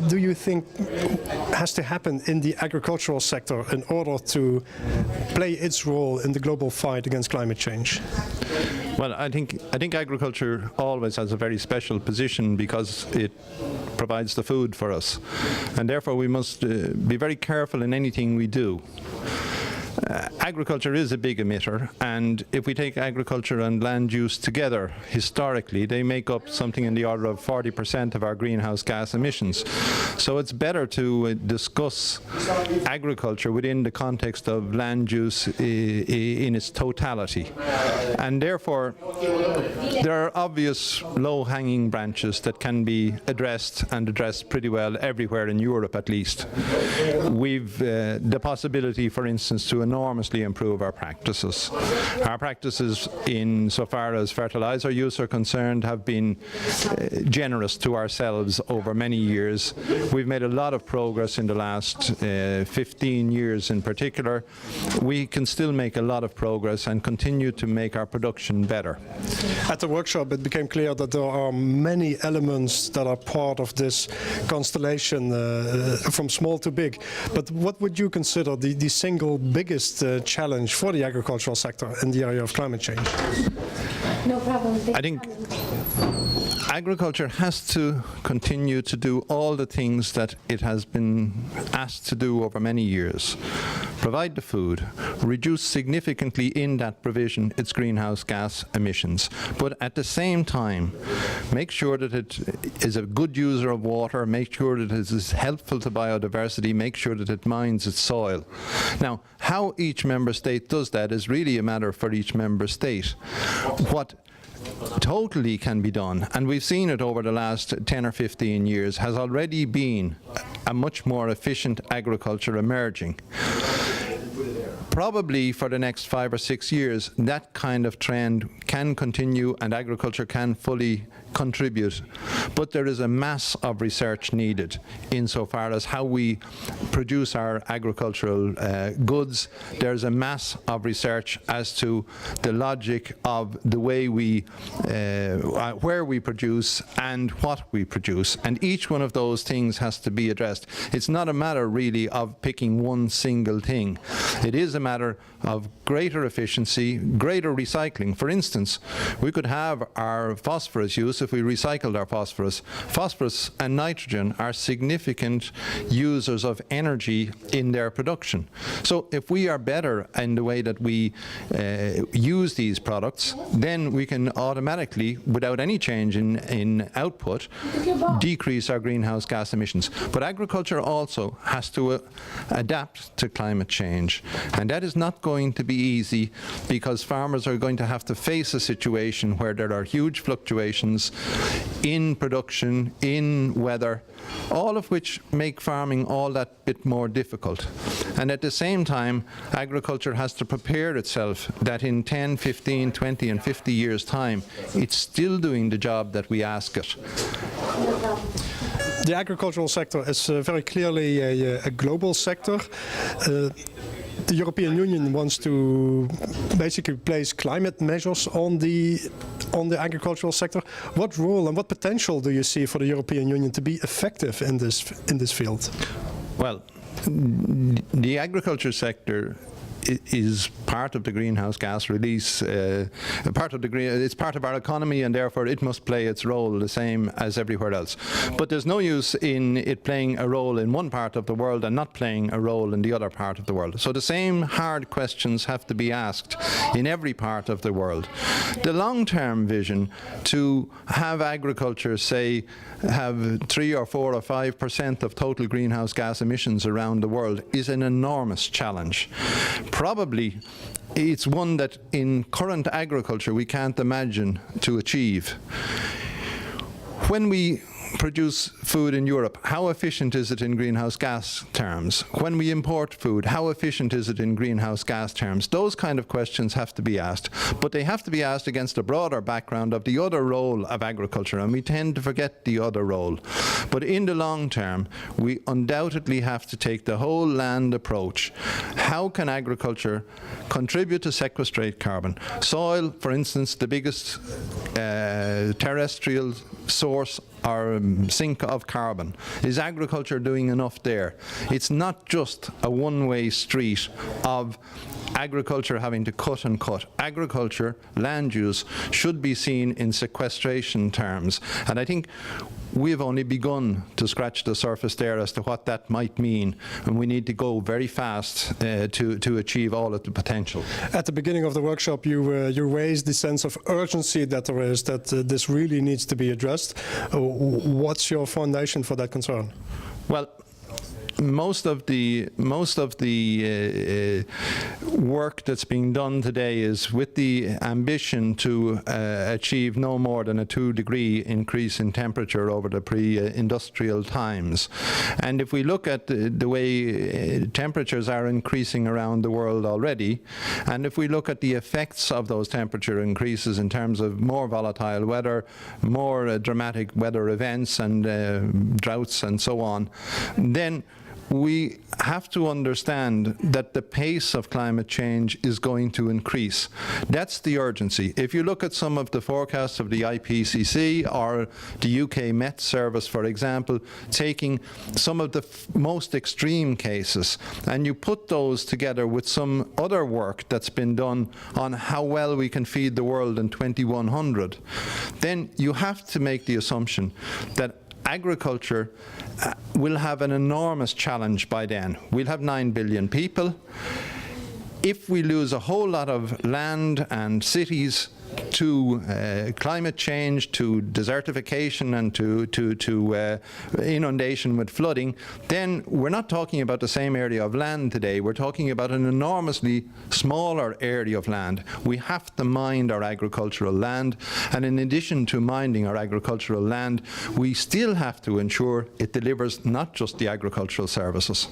do you think has to happen in the agricultural sector in order to play its role in the global fight against climate change? Well, I think agriculture always has a very special position because it provides the food for us, and therefore we must be very careful in anything we do. Agriculture is a big emitter, and if we take agriculture and land use together, historically, they make up something in the order of 40% of our greenhouse gas emissions. So it's better to discuss agriculture within the context of land use in its totality. And therefore, there are obvious low-hanging branches that can be addressed, and addressed pretty well everywhere in Europe at least. We've the possibility, for instance, to enormously improve our practices. Our practices insofar as fertilizer use are concerned have been generous to ourselves over many years. We've made a lot of progress in the last 15 years in particular. We can still make a lot of progress and continue to make our production better. At the workshop it became clear that there are many elements that are part of this constellation from small to big. But what would you consider the single biggest challenge for the agricultural sector in the area of climate change? No problem. I think agriculture has to continue to do all the things that it has been asked to do over many years. Provide the food, reduce significantly in that provision its greenhouse gas emissions, but at the same time make sure that it is a good user of water, make sure that it is helpful to biodiversity, make sure that it mines its soil. Now, how each member state does that is really a matter for each member state. What totally can be done, and we've seen it over the last 10 or 15 years, has already been a much more efficient agriculture emerging. Probably for the next 5 or 6 years, that kind of trend can continue and agriculture can fully contribute. But there is a mass of research needed insofar as how we produce our agricultural goods. There's a mass of research as to the logic of the way we, where we produce and what we produce. And each one of those things has to be addressed. It's not a matter really of picking one single thing. It is a matter of greater efficiency, greater recycling. For instance, we could have our phosphorus use if we recycled our phosphorus. Phosphorus and nitrogen are significant users of energy in their production. So if we are better in the way that we use these products, then we can automatically, without any change in output, decrease our greenhouse gas emissions. But agriculture also has to adapt to climate change. And that is not going to be easy, because farmers are going to have to face a situation where there are huge fluctuations in production, in weather, all of which make farming all that bit more difficult. And at the same time, agriculture has to prepare itself that in 10, 15, 20 and 50 years' time, it's still doing the job that we ask it. The agricultural sector is very clearly a global sector. The European Union wants to basically place climate measures on the agricultural sector. What role and what potential do you see for the European Union to be effective in this field? Well, the agriculture sector is part of the greenhouse gas release, it's part of our economy, and therefore it must play its role the same as everywhere else. But there's no use in it playing a role in one part of the world and not playing a role in the other part of the world. So the same hard questions have to be asked in every part of the world. The long-term vision to have agriculture, say, have 3 or 4 or 5% of total greenhouse gas emissions around the world is an enormous challenge. Probably it's one that in current agriculture we can't imagine to achieve. When we produce food in Europe, how efficient is it in greenhouse gas terms? When we import food, how efficient is it in greenhouse gas terms? Those kind of questions have to be asked, but they have to be asked against a broader background of the other role of agriculture, and we tend to forget the other role. But in the long term, we undoubtedly have to take the whole land approach. How can agriculture contribute to sequestrate carbon? Soil, for instance, the biggest terrestrial source or sink of carbon? Is agriculture doing enough there? It's not just a one-way street of agriculture having to cut and cut. Agriculture, land use, should be seen in sequestration terms. And I think we've only begun to scratch the surface there as to what that might mean, and we need to go very fast to achieve all of the potential. At the beginning of the workshop, you raised the sense of urgency that there is, that this really needs to be addressed. What's your foundation for that concern? Well, most of the work that's being done today is with the ambition to achieve no more than a 2-degree increase in temperature over the pre-industrial times. And if we look at the way temperatures are increasing around the world already, and if we look at the effects of those temperature increases in terms of more volatile weather, more dramatic weather events and droughts and so on, then we have to understand that the pace of climate change is going to increase. That's the urgency. If you look at some of the forecasts of the IPCC or the UK Met Service, for example, taking some of the most extreme cases, and you put those together with some other work that's been done on how well we can feed the world in 2100, then you have to make the assumption that agriculture will have an enormous challenge by then. We'll have 9 billion people. If we lose a whole lot of land and cities to climate change, to desertification and to inundation with flooding, then we're not talking about the same area of land today. We're talking about an enormously smaller area of land. We have to mind our agricultural land, and in addition to minding our agricultural land, we still have to ensure it delivers not just the agricultural services.